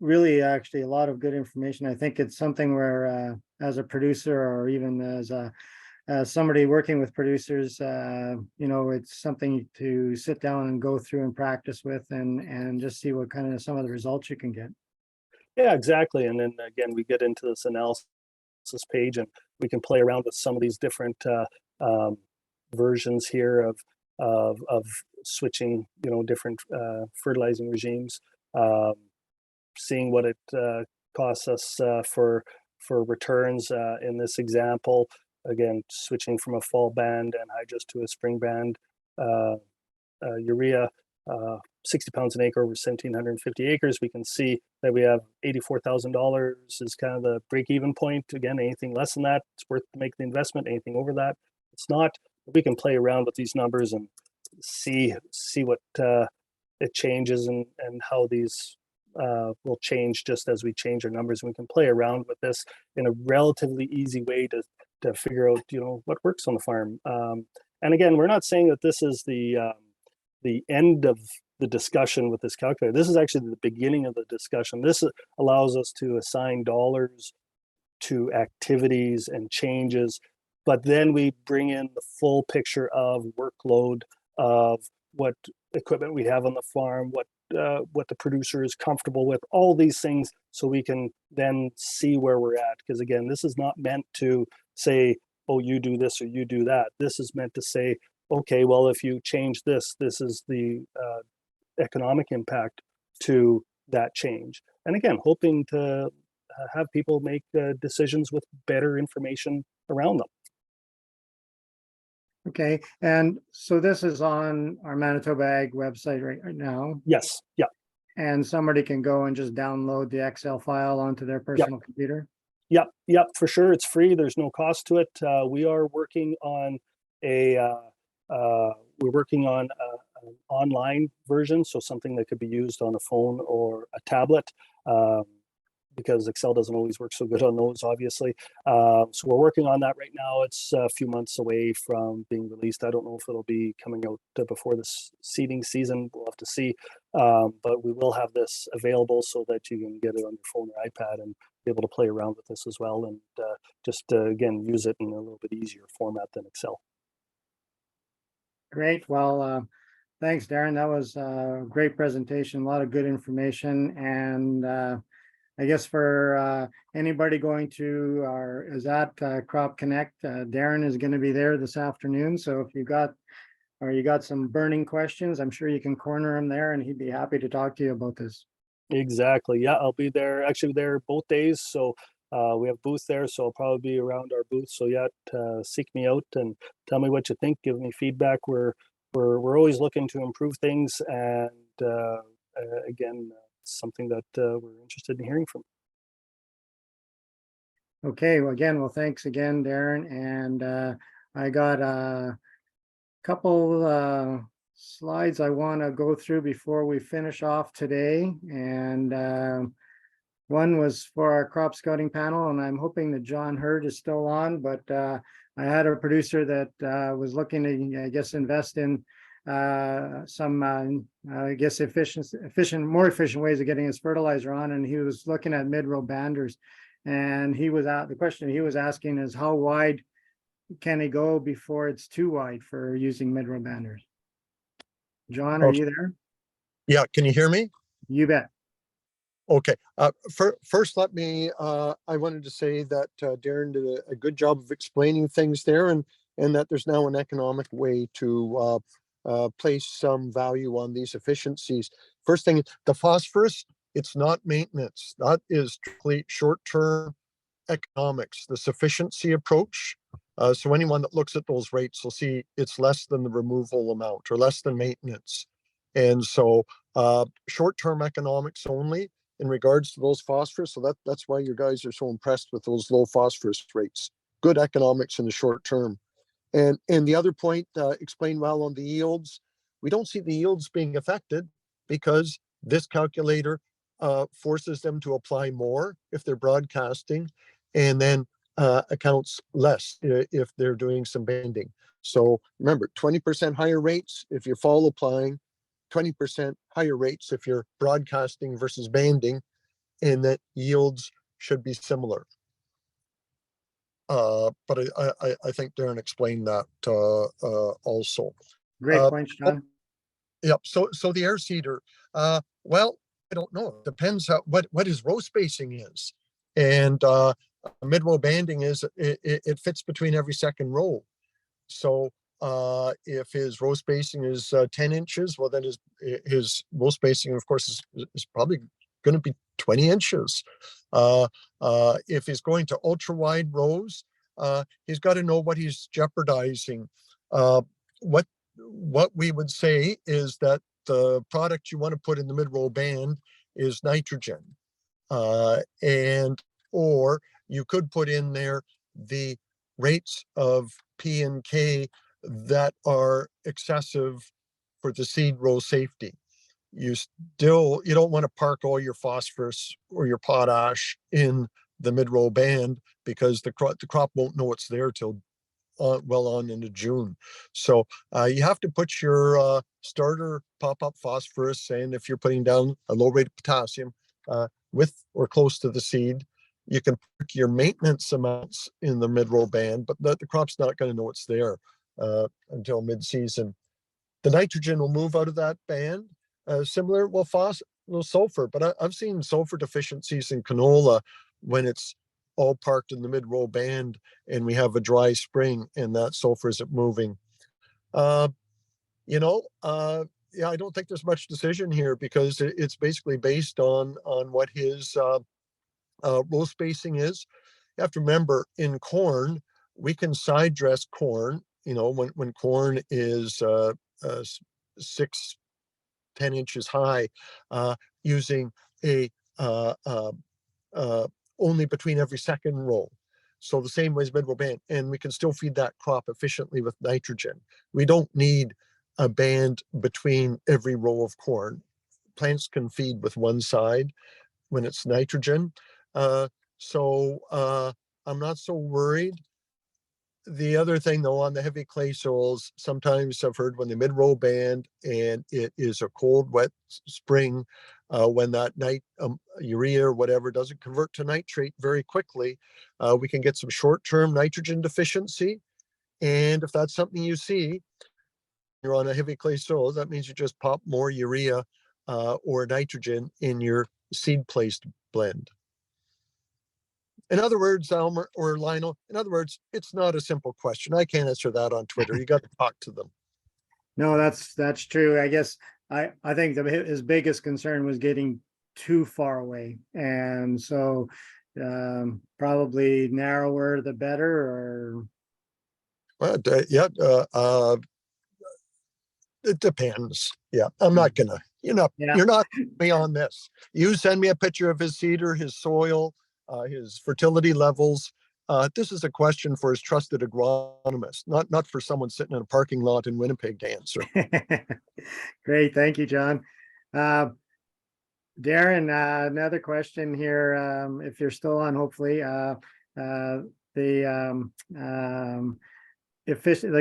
Really, actually, a lot of good information. I think it's something where, as a producer or even as somebody working with producers, it's something to sit down and go through and practice with and just see what kind of some of the results you can get. Yeah, exactly. And then again, we get into this analysis page and we can play around with some of these different versions here of switching, different fertilizing regimes, seeing what it costs us for returns in this example. Again, switching from a fall band anhydrous to a spring band urea, 60 pounds an acre over 1,750 acres. We can see that we have $84,000 is kind of the break-even point. Again, anything less than that, it's worth to make the investment. Anything over that, it's not. We can play around with these numbers and see what it changes and how these will change just as we change our numbers. And we can play around with this in a relatively easy way to figure out, what works on the farm. And again, we're not saying that this is the end of the discussion with this calculator. This is actually the beginning of the discussion. This allows us to assign dollars to activities and changes, but then we bring in the full picture of workload, of what equipment we have on the farm, what the producer is comfortable with, all these things, so we can then see where we're at. Because again, this is not meant to say, oh, you do this or you do that. This is meant to say, okay, well, if you change this, this is the economic impact to that change. And again, hoping to have people make decisions with better information around them. Okay, and so this is on our Manitoba Ag website right now. Yes, yeah. And somebody can go and just download the Excel file onto their personal computer? Yep, for sure. It's free. There's no cost to it. We are working on an online version, so something that could be used on a phone or a tablet. because Excel doesn't always work so good on those, obviously. So we're working on that right now. It's a few months away from being released. I don't know if it'll be coming out before this seeding season. We'll have to see. But we will have this available so that you can get it on your phone or iPad and be able to play around with this as well, and just again use it in a little bit easier format than Excel. Great. Well, thanks, Darren. That was a great presentation, a lot of good information. And I guess for anybody going to our is at Crop Connect, Darren is going to be there this afternoon. So if you got some burning questions, I'm sure you can corner him there, and he'd be happy to talk to you about this. Exactly. Yeah, I'll be there. Actually, there both days. So we have booth there, so I'll probably be around our booth. So yeah, seek me out and tell me what you think. Give me feedback. We're always looking to improve things, and again, something that we're interested in hearing from. Okay. Well, thanks again, Darren. And I got a couple slides I want to go through before we finish off today. And one was for our crop scouting panel, and I'm hoping that John Hurd is still on, but I had a producer that was looking to, I guess, invest in some, I guess, more efficient ways of getting his fertilizer on, and he was looking at mid-row banders. And the question he was asking is, how wide can he go before it's too wide for using mid-row banders? John, are you there? Yeah, can you hear me? You bet. Okay. First, I wanted to say that Darren did a good job of explaining things there, and that there's now an economic way to place some value on these efficiencies. First thing, the phosphorus, it's not maintenance. That is strictly short-term economics, the sufficiency approach. So anyone that looks at those rates will see it's less than the removal amount or less than maintenance. And so short-term economics only in regards to those phosphorus. So that's why you guys are so impressed with those low phosphorus rates. Good economics in the short term. And the other point explained well on the yields. We don't see the yields being affected because this calculator forces them to apply more if they're broadcasting, and then accounts less if they're doing some banding. So remember, 20% higher rates if you're fall applying, 20% higher rates if you're broadcasting versus banding, and that yields should be similar. But I think Darren explained that also. Great points, John. Yep. So the air seeder, well, I don't know. It depends what his row spacing is, and mid-row banding is it fits between every second row. So if his row spacing is 10 inches, well, then his row spacing, of course, is probably going to be 20 inches. If he's going to ultra wide rows, he's got to know what he's jeopardizing. What we would say is that the product you want to put in the mid-row band is nitrogen, or you could put in there the rates of P and K that are excessive for the seed row safety. You don't want to park all your phosphorus or your potash in the mid-row band, because the crop won't know it's there till well on into June. So you have to put your starter pop-up phosphorus, and if you're putting down a low rate of potassium with or close to the seed, you can put your maintenance amounts in the mid-row band, but the crop's not going to know it's there until mid-season. The nitrogen will move out of that band. Similar, sulfur, but I've seen sulfur deficiencies in canola when it's all parked in the mid-row band and we have a dry spring and that sulfur isn't moving. Yeah, I don't think there's much decision here, because it's basically based on what his row spacing is. You have to remember, in corn, we can side dress corn, when corn is 10 inches high, using a only between every second row. So the same way as mid-row band, and we can still feed that crop efficiently with nitrogen. We don't need a band between every row of corn. Plants can feed with one side when it's nitrogen. So I'm not so worried. The other thing though, on the heavy clay soils, sometimes I've heard when the mid-row band and it is a cold, wet spring, when that urea or whatever doesn't convert to nitrate very quickly, we can get some short-term nitrogen deficiency. And if that's something you see, you're on a heavy clay soil, that means you just pop more urea or nitrogen in your seed placed blend. In other words, Elmer or Lionel, in other words, it's not a simple question. I can't answer that on Twitter. You got to talk to them. No, that's true. I guess I think his biggest concern was getting too far away, and so probably narrower the better. Or Well, yeah, it depends. Yeah, I'm not gonna. yeah, You're not me on this. You send me a picture of his cedar, his soil, his fertility levels. This is a question for his trusted agronomist, not for someone sitting in a parking lot in Winnipeg to answer. great, thank you, John. Darren, another question here. If you're still on, hopefully, the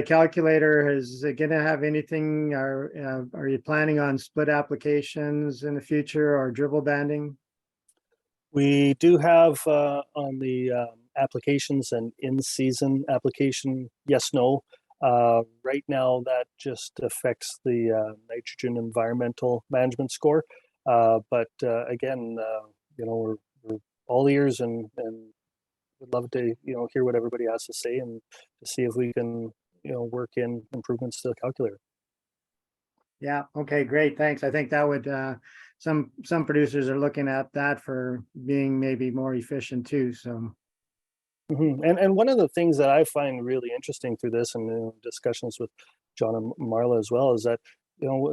calculator is it going to have anything, or are you planning on split applications in the future or dribble banding? We do have on the applications an in-season application, yes, no. Right now, that just affects the nitrogen environmental management score. But again, we're all ears and would love to hear what everybody has to say and to see if we can work in improvements to the calculator. Yeah, okay, great, thanks. I think that would some producers are looking at that for being maybe more efficient too. So And one of the things that I find really interesting through this and discussions with John and Marla as well is that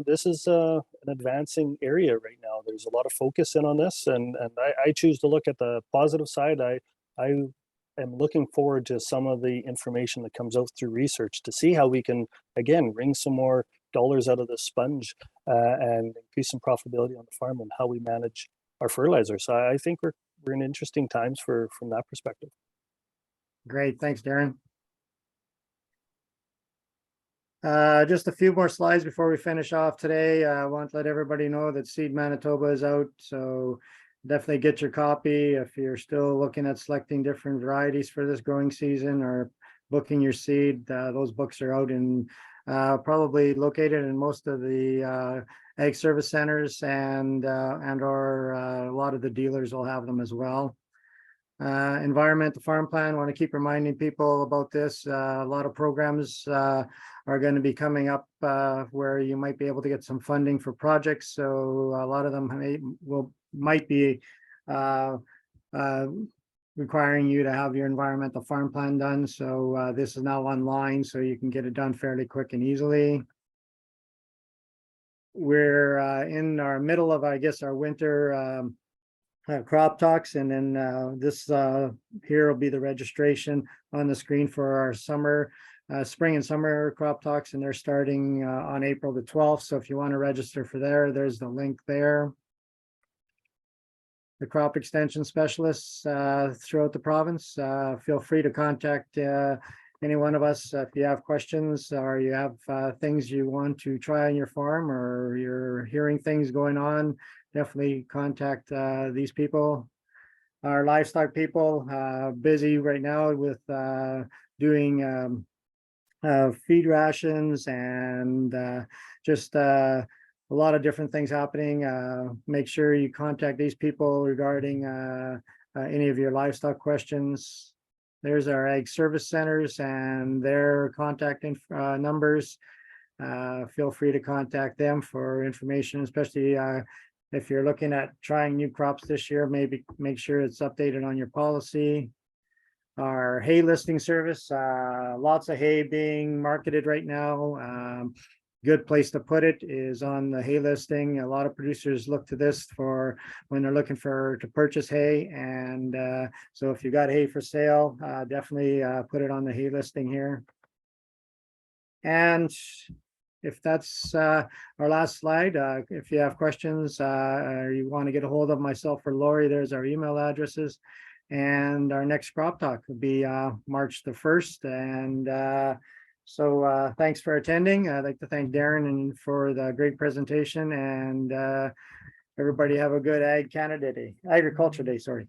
this is an advancing area right now. There's a lot of focus in on this, and I choose to look at the positive side. I am looking forward to some of the information that comes out through research to see how we can again wring some more dollars out of the sponge and increase some profitability on the farm and how we manage our fertilizer. So I think we're in interesting times from that perspective. great, thanks, Darren. Just a few more slides before we finish off today. I want to let everybody know that Seed Manitoba is out, so definitely get your copy if you're still looking at selecting different varieties for this growing season or booking your seed. Those books are out and probably located in most of the ag service centers and or a lot of the dealers will have them as well. Environmental farm plan, want to keep reminding people about this. A lot of programs are going to be coming up where you might be able to get some funding for projects. So a lot of them might be requiring you to have your environmental farm plan done. So this is now online, so you can get it done fairly quick and easily. We're in our middle of, I guess, our winter crop talks, and then this here will be the registration on the screen for our spring and summer crop talks, and they're starting on April the 12th. So if you want to register for there's the link there. The crop extension specialists throughout the province, feel free to contact any one of us if you have questions or you have things you want to try on your farm or you're hearing things going on. Definitely contact these people. Our livestock people busy right now with doing feed rations and just a lot of different things happening. Make sure you contact these people regarding any of your livestock questions. There's our ag service centers and their contact numbers. Feel free to contact them for information, especially if you're looking at trying new crops this year. Maybe make sure it's updated on your policy. Our hay listing service, lots of hay being marketed right now. Good place to put it is on the hay listing. A lot of producers look to this for when they're looking to purchase hay. And so if you got hay for sale, definitely put it on the hay listing here. And if that's our last slide, if you have questions or you want to get a hold of myself or Lori, there's our email addresses. And our next Crop Talk will be March the 1st. And so thanks for attending. I'd like to thank Darren and for the great presentation, and everybody have a good Agriculture Day, sorry.